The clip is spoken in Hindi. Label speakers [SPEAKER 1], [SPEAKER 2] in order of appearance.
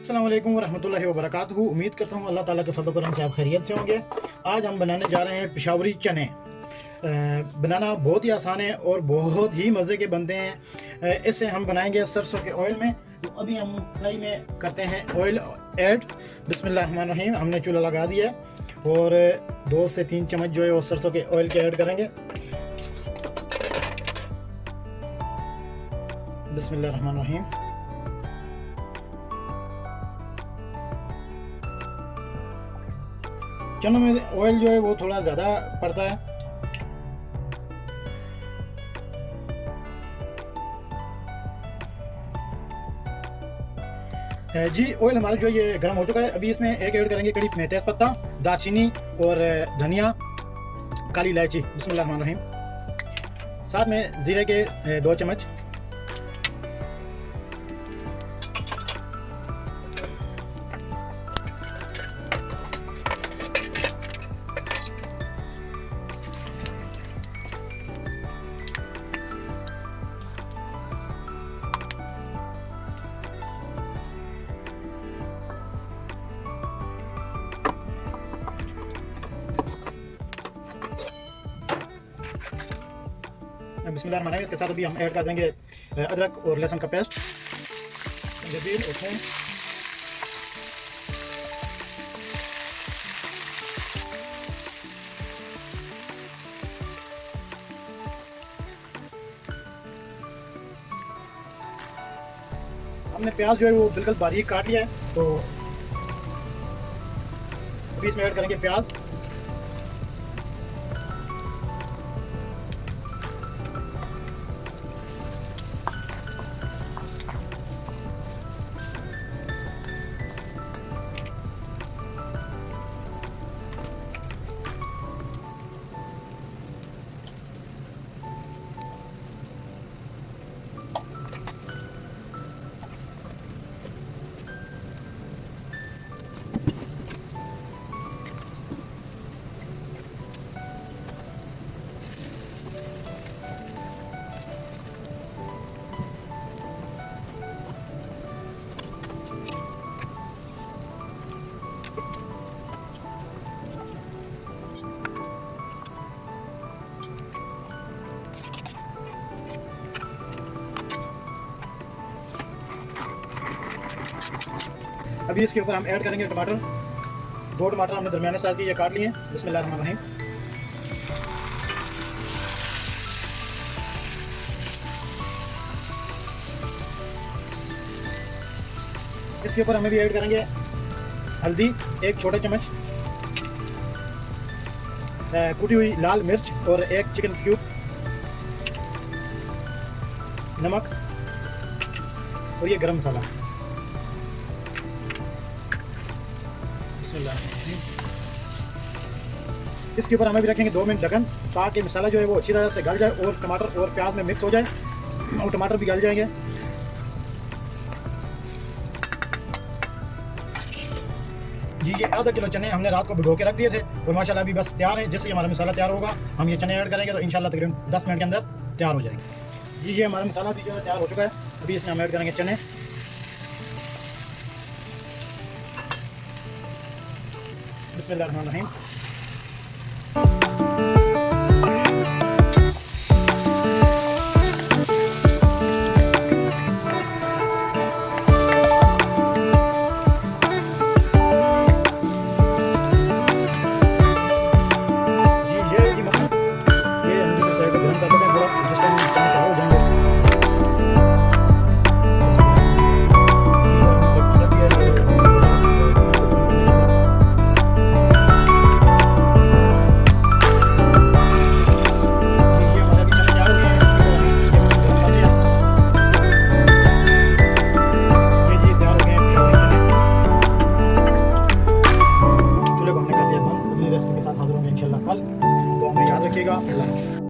[SPEAKER 1] अस्सलाम वालेकुम रहमतुल्लाहि व बरकातुहू। उम्मीद करता हूँ अल्लाह ताला के फज़ल करम से आप खैरियत से होंगे। आज हम बनाने जा रहे हैं पेशावरी चने। बनाना बहुत ही आसान है और बहुत ही मज़े के बनते हैं। इसे हम बनाएंगे सरसों के ऑयल में। तो अभी हम कढ़ाई में करते हैं ऑयल ऐड। बिस्मिल्लाहिर्रहमानिर्रहीम। हमने चूल्हा लगा दिया और 2 से 3 चम्मच जो है वो सरसों के ऑयल के ऐड करेंगे। बिस्मिल्लाहिर्रहमानिर्रहीम। चनों में ऑयल जो है वो थोड़ा ज़्यादा पड़ता है। जी ऑयल हमारा जो ये गर्म हो चुका है। अभी इसमें एक ऐड करेंगे कड़ी में तेज़पत्ता, दालचीनी और धनिया, काली इलायची। बिस्मिल्लाहिर्रहमानिर्रहीम। साथ में ज़ीरे के 2 चम्मच। बिस्मिल्लाहिर्रहमानिर्रहीम। इसके साथ अभी हम ऐड कर देंगे अदरक और लहसुन का पेस्ट। जबील उठें। हमने प्याज जो है वो बिल्कुल बारीक काट लिया है, तो अभी इसमें ऐड करेंगे प्याज। अभी इसके ऊपर हम ऐड करेंगे टमाटर। 2 टमाटर हमने दरमियाने साइज के ये काट लिए हैं। बिस्मिल्लाहिर्रहमानिर्रहीम। इसके ऊपर हमें भी ऐड करेंगे हल्दी 1 छोटा चम्मच, कुटी हुई लाल मिर्च और 1 चिकन क्यूब, नमक और ये गरम मसाला। इसके ऊपर हमें भी रखेंगे 2 मिनट ढक्कन, ताकि मसाला जो है वो अच्छी तरह से गल जाए और टमाटर और प्याज में मिक्स हो जाए और टमाटर भी गल जाएंगे। जी ये आधा किलो चने हमने रात को भिगो के रख दिए थे और माशाल्लाह अभी बस तैयार है। जैसे ही हमारा मसाला तैयार होगा हम ये चने ऐड करेंगे तो इंशाल्लाह तकरीबन 10 मिनट के अंदर तैयार हो जाएंगे। जी ये हमारा मसाला भी जो है तैयार हो चुका है। अभी इसमें हम ऐड करेंगे चने। बिस्मिल्लाहिर्रहमानिर्रहीम।